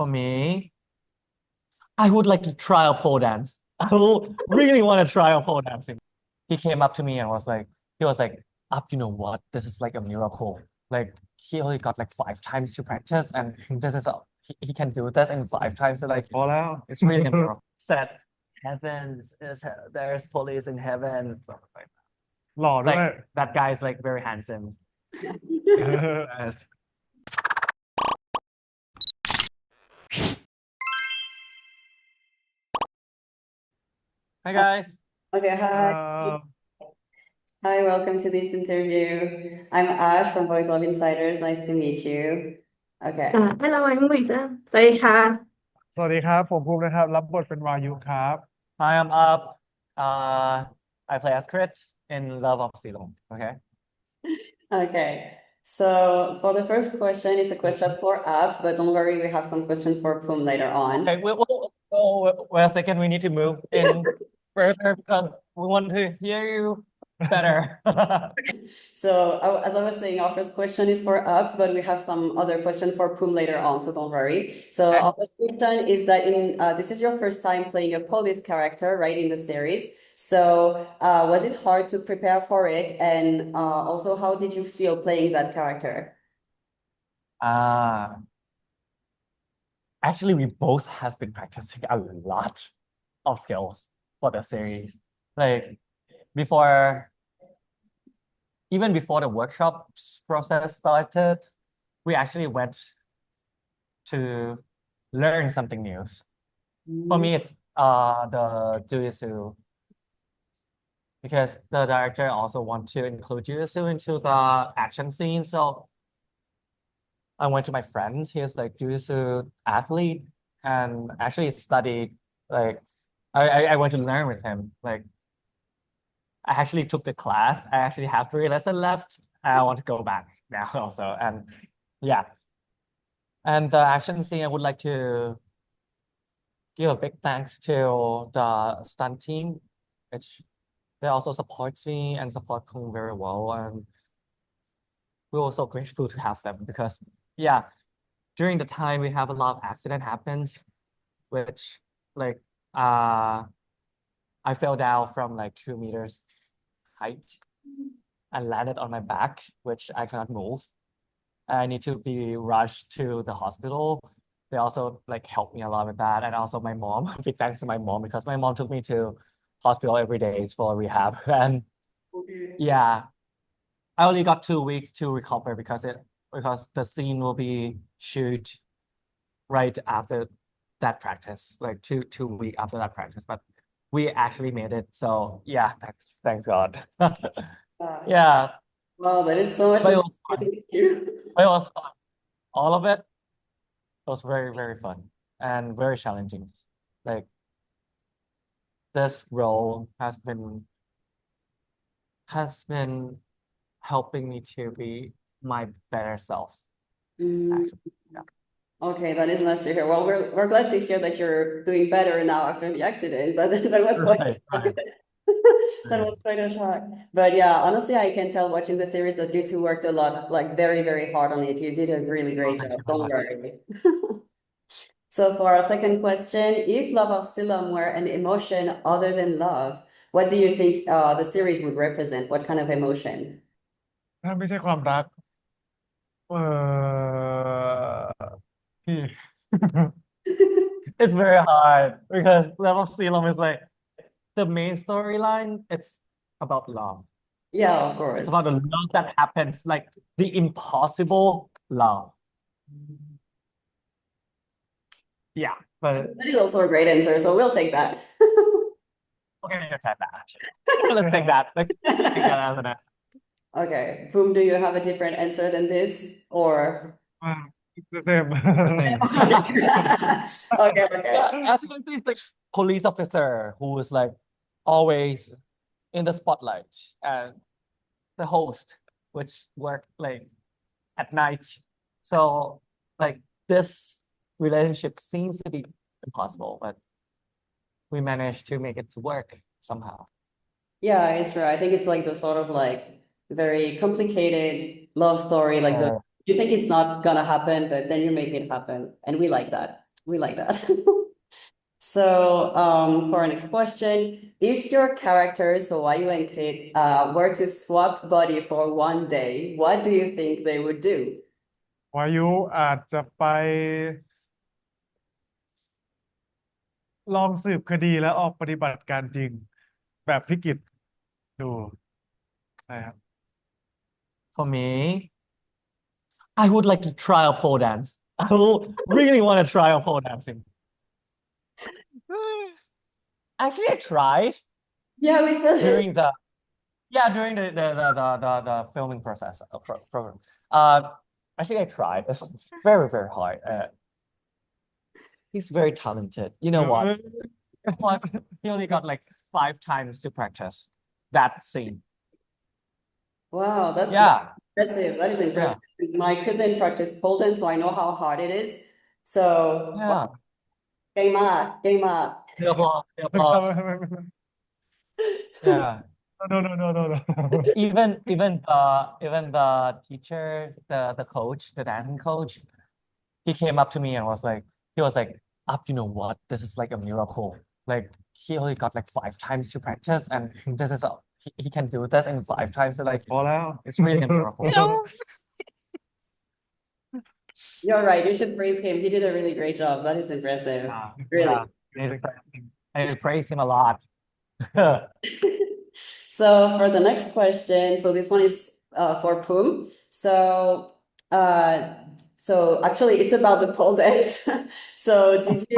For me, I would like to try a pole dance. I will really want to try a pole dancing. He came up to me and he was like, Up, you know what? This is like a miracle. Like he only got like 5 times to practice, and this is he can do this in 5 times. So like, พอแล้ว it's really a miracle. Said, heaven is there's police in heaven. หล่อด้วย Like that guy is like very handsome. Yes. Hi guys. Okay, hi. อ่า Hi, welcome to this interview. I'm Ash from Boys Love Insiders. Nice to meet you. Okay. Hello, I'm Luisa. สวัสดีค่ะ สวัสดีครับผมภูมินะครับรับบทเป็นวายุครับ Hi, I'm Up. I play as Krit in Love of Silom. Okay. Okay. So for the first question, it's a question for Up, but don't worry, we have some questions for Poom later on. Okay. Wait a second. We need to move in further because we want to hear you better. So as I was saying, our first question is for Up, but we have some other question for Poom later on, so don't worry. So Okay. our first question is that this is your first time playing a police character, right, in the series. So was it hard to prepare for it? And also, how did you feel playing that character? Actually, we both has been practicing a lot of skills for the series. Like even before the workshops process started, we actually went to learn something new. For me, it's the jujitsu, because the director also want to include jujitsu into the action scene. So I went to my friend. He's like jujitsu athlete and actually studied, like I went to learn with him. Like I actually took the class. I actually have 3 lessons left. I want to go back now also. And yeah. And the action scene, I would like to give a big thanks to the stunt team, which they also supports me and support Kung very well. And we're also grateful to have them because yeah, during the time we have a lot of accident happens, which like I fell down from like 2 meters height and landed on my back, which I cannot move. I need to be rushed to the hospital. They also like helped me a lot with that. And also my mom, big thanks to my mom because my mom took me to hospital every day for rehab. And yeah, I only got 2 weeks to recover because the scene will be shoot right after that practice, like two weeks after that practice. But we actually made it. So yeah, thanks God. Yeah. Wow, that is so much. But it was fun. Thank you. But it was fun. All of it was very, very fun and very challenging. Like this role has been helping me to be my better self, actually. Yeah. Okay, that is nice to hear. Well, we're glad to hear that you're doing better now after the accident. That was quite Right. that was quite a shock. But yeah, honestly, I can tell watching the series that you two worked a lot, like very, very hard on it. You did a really great Thank job. you very Don't much. worry. So for our second question, if Love of Silom were an emotion other than love, what do you think the series would represent? What kind of emotion? ถ้าไม่ใช่ความรักเอ่พี่ It's very hard because Love of Silom is like the main storyline. It's about love. Yeah, of It's course. about the love that happens, like the impossible love. Yeah, but That is also a great answer, so we'll take that. okay, let's take that. Let's take that. Let's take that as an answer. Okay, Poom, do you have a different answer than this, or? the same Okay, okay. Yeah, as you can see, it's like police officer who is like always in the spotlight, and the host, which work like at night. So like this relationship seems to be impossible, but we managed to make it work somehow. Yeah, it's true. I think it's like the sort of like very complicated love story, like the you think it's not gonna happen, but then you make it happen, and we like that. We like that. So, for our next question, if your characters, so Wayu and Krit, were to swap body for one day, what do you think they would do? วายุอาจจะไปลองสืบคดีแล้วออกปฏิบัติการจริงแบบพิกิจดูใช่ครับ For me, I would like to try a pole dance. I will really want to try a pole dancing. Actually, I tried Yeah, we said during during the filming process program. Actually, I tried. It's very, very hard. He's very talented. You know what? He only got like 5 times to practice that scene. Wow, that's Yeah, impressive. That is impressive. Because my cousin practiced pole dance, so I know how hard it is. So, yeah. game up, game up. The applause, the applause. Yeah. No. Even the teacher, the coach, the dancing coach, he came up to me and he was like, Up, you know what? This is like a miracle. Like he only got like 5 times to practice, and this is he can do this in 5 times. So like พอแล้ว it's really a miracle. No. You're right. You should praise him. He did a really great job. That is impressive. Really. I praise him a lot. So for the next question, so this one is for Poom. So actually it's about the pole dance. So did you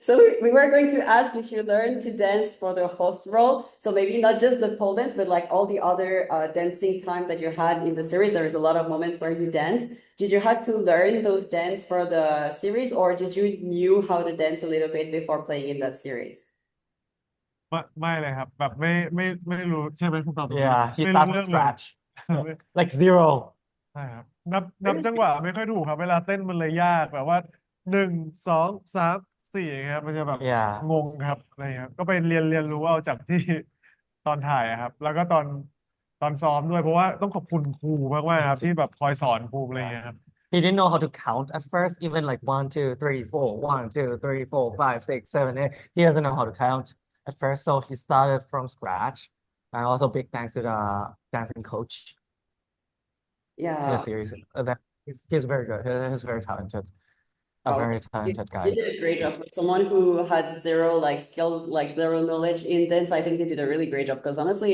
so we were going to ask if you learned to dance for the host role. So maybe not just the pole dance, but like all the other dancing time that you had in the series. There's a lot of moments where you dance. Did you have to learn those dance for the series, or did you knew how to dance a little bit before playing in that series? ไม่เลยครับแบบไม่รู้ใช่ไหมคุณตอบ Yeah, he ไม่รู้ started เรื่ from องเลย scratch. Like zero. ใช่ครับนับจังหวะไม่ค่อยถูกครับเวลาเต้นมันเลยยากแบบว่า1 2 3 4ครับมันจะแบบ Yeah. งงครับอะไรครับก็ไปเรียนรู้เอาจากที่ตอนถ่ายอะครับแล้วก็ตอนซ้อมด้วยเพราะว่าต้องขอบคุณครูมากๆครับที่แบบคอยสอนครูอะไรอย่างเงี้ยครับ He didn't know how to count at first, even like 1, 2, 3, 4, 1, 2, 3, 4, 5, 6, 7, 8. He doesn't know how to count at first, so he started from scratch. And also big thanks to the dancing coach in the Yeah. series. He's very good. He's very talented. A Oh, very talented You guy. did a great job for someone who had zero like skills, like zero knowledge in dance. I think you did a really great job because honestly,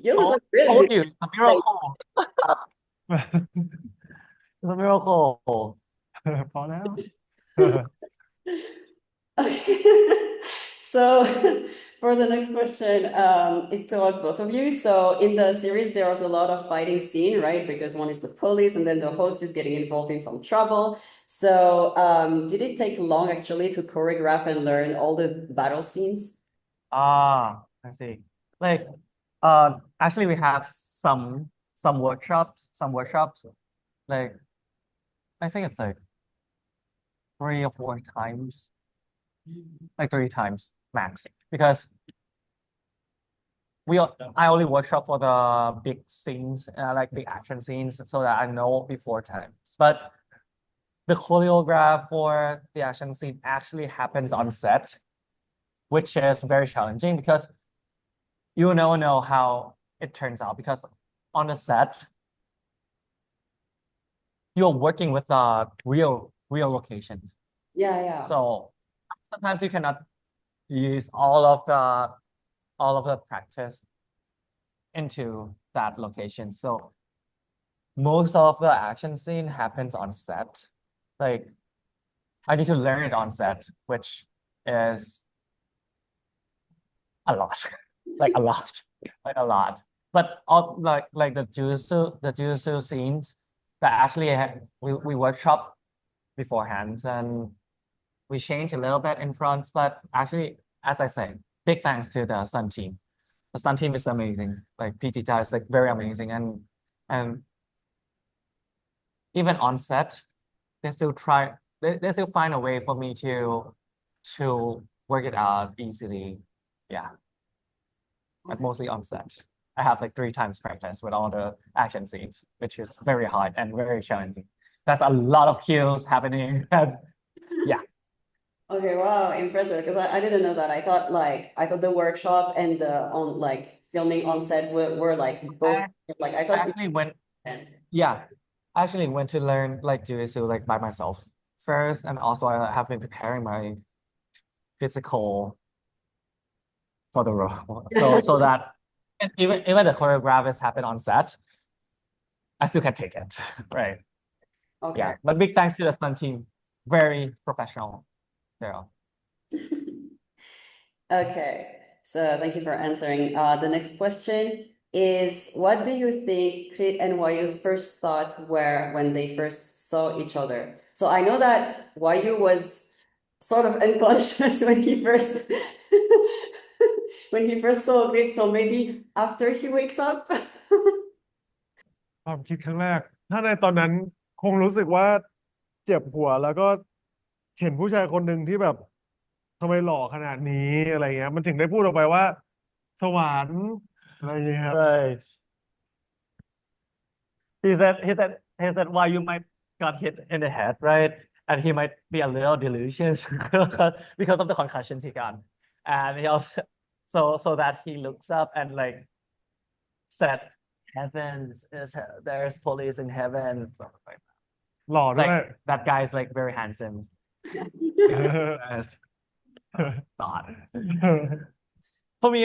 you look like really Told good. you, it's a miracle. It's a miracle. พอแล้ว So for the next question, it's towards both of you. So in the series, there was a lot of fighting scene, right? Because one is the police and then the host is getting involved in some trouble. So did it take long actually to choreograph and learn all the battle scenes? I see. Like, actually we have some workshops. Like, I think it's like 3 or 4 times. Like 3 times max. Because I only workshop for the big scenes, like big action scenes, so that I know before times. But the choreograph for the action scene actually happens on set, which is very challenging because you never know how it turns out. Because on the set, you're working with real locations. Yeah. So sometimes you cannot use all of the practice into that location. So most of the action scene happens on set. Like I need to learn it on set, which is a lot, like a lot. But all like the jujutsu scenes that actually we workshop beforehand and we change a little bit in front. But actually, as I say, big thanks to the stunt team. The stunt team is amazing. Like PT is like very amazing, and even on set, they still find a way for me to work it out easily. Yeah. But mostly on set. I have like 3 times practice with all the action scenes, which is very hard and very challenging. That's a lot of cues happening. And yeah. Okay, wow, impressive. Because I didn't know that. I thought the workshop and the on like filming on set were like both I, like I I thought. actually went, yeah, I actually went to learn like jiu-jitsu like by myself first, and also I have been preparing my physical for the role. So that and even the choreographers happen on set, I still can take it. Right. Okay. Yeah. But big thanks to the stunt team. Very professional. Yeah. Okay. So thank you for answering. The next question is, what do you think Krit and Wayu's first thought were when they first saw each other? So I know that Wayu was sort of unconscious when he first when he first saw Krit, so maybe after he wakes up. ความคิดครั้งแรกถ้าในตอนนั้นคงรู้สึกว่าเจ็บหัวแล้วก็เห็นผู้ชายคนหนึ่งที่แบบทำไมหล่อขนาดนี้อะไรเงี้ยมันถึงได้พูดออกไปว่าสวรรค์อะไรอย่างเงี้ยครับ Right. He said why you might got hit in the head, right? And he might be a little delicious because of the concussions he got. And he also so that he looks up and like said, Heavens is there's police in heaven. หล่อด้วย Like that guy is like very handsome. Yes. Thought. For me,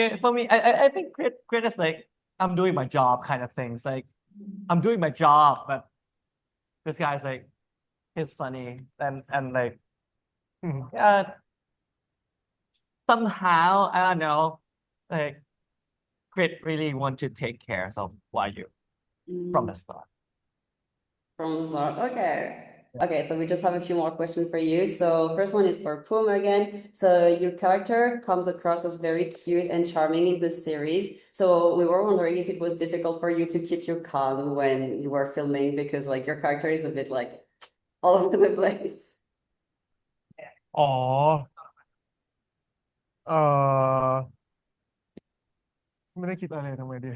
I think Crit is like I'm doing my job kind of things. Like I'm doing my job, but this guy's like he's funny and like yeah, somehow I don't know, like Crit really want to take care of Wayu from the start. From start. Okay. Okay, so we just have a few more questions for you. So first one is for Poom again. So your character comes across as very cute and charming in this series. So we were wondering if it was difficult for you to keep you calm when you were filming because like your character is a bit like all over the place. อ๋อเอ่อไม่ได้คิดอะไรทำไมดี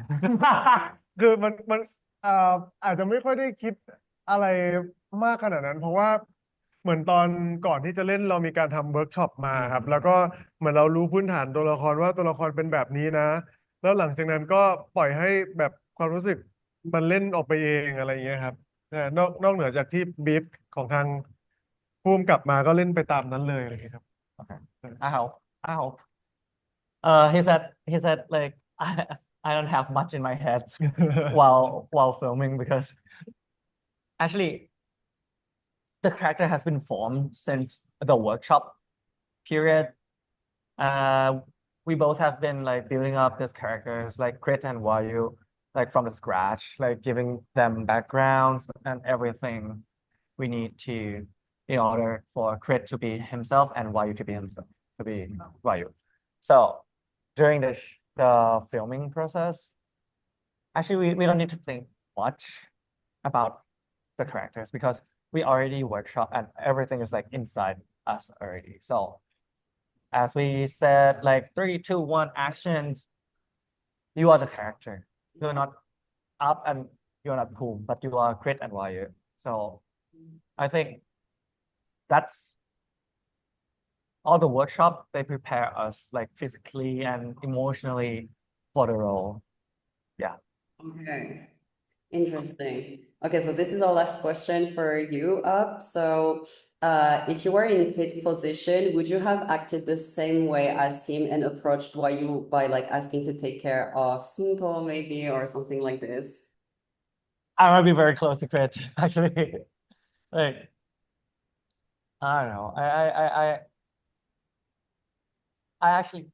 คือมันอ่าอาจจะไม่ค่อยได้คิดอะไรมากขนาดนั้นเพราะว่าเหมือนตอนก่อนที่จะเล่นเรามีการทำเวิร์กช็อปมาครับแล้วก็เหมือนเรารู้พื้นฐานตัวละครว่าตัวละครเป็นแบบนี้นะแล้วหลังจากนั้นก็ปล่อยให้แบบความรู้สึกมันเล่นออกไปเองอะไรอย่างเงี้ยครับนอกเหนือจากที่บีฟของทางภูมิกลับมาก็เล่นไปตามนั้นเลยอะไรอย่างเงี้ยครับ Okay. I hope. He said like I don't have much in my head while filming because actually the character has been formed since the workshop period. Uh, we both have been like building up these characters like Krit and Wayu like from the scratch, like giving them backgrounds and everything we need to in order for Krit to be himself and Wayu to be himself, to be Wayu. So during the filming process, actually we don't need to think much about the characters because we already workshop and everything is like inside us already. So as we said, like 3, 2, 1 actions, you are the character. You're not Up and you're not Poom, but you are Krit and Wayu. So I think that's all the workshop they prepare us like physically and emotionally for the role. Yeah. Okay. Interesting. Okay, so this is our last question for you, Up. So, if you were in Kit's position, would you have acted the same way as him and approached Wayu by like asking to take care of Sinto maybe or something like this? I might be very close to Krit, actually. Like, I don't know. I actually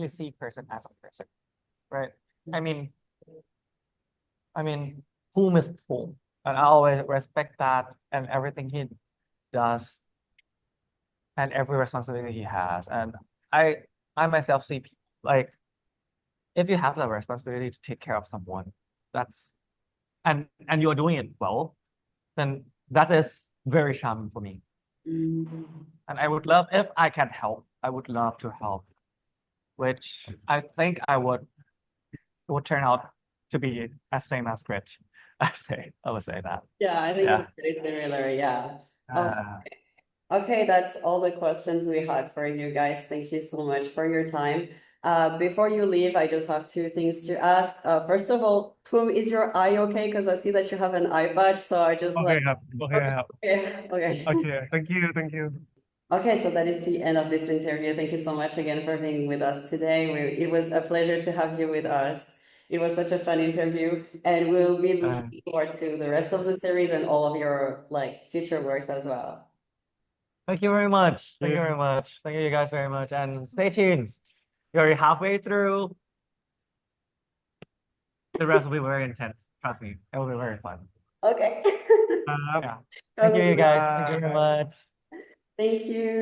see person as a person, right? I mean, Poom is Poom, and I always respect that and everything he does and every responsibility he has. And I I myself see people like if you have the responsibility to take care of someone, that's and you're doing it well, then that is very charming for me. Mm. And I would love if I can help, I would love to help, which I think I would turn out to be as same as Rich. I would say that. Yeah, I think Yeah. it's pretty similar. Yeah. Oh, Uh, Okay, that's all the questions we had for you guys. Thank you so much for your time. Before you leave, I just have two things to ask. First of all, Poom, is your eye okay? Because I see that you have an eye patch, so I just โอเค like, ครับโอเคครับ okay, โอ okay. เค thank you thank you Okay, so that is the end of this interview. Thank you so much again for being with us today. It was a pleasure to have you with us. It was such a fun interview, and we'll be อ่า looking forward to the rest of the series and all of your like future works as well. Thank you very much. Thank you very much. Thank you guys very much. And stay tuned. You're halfway through. The rest will be very intense. Trust me. It will be very fun. Okay. ครับ Yeah. Thank you, you Okay. guys. Thank you very much. Thank you.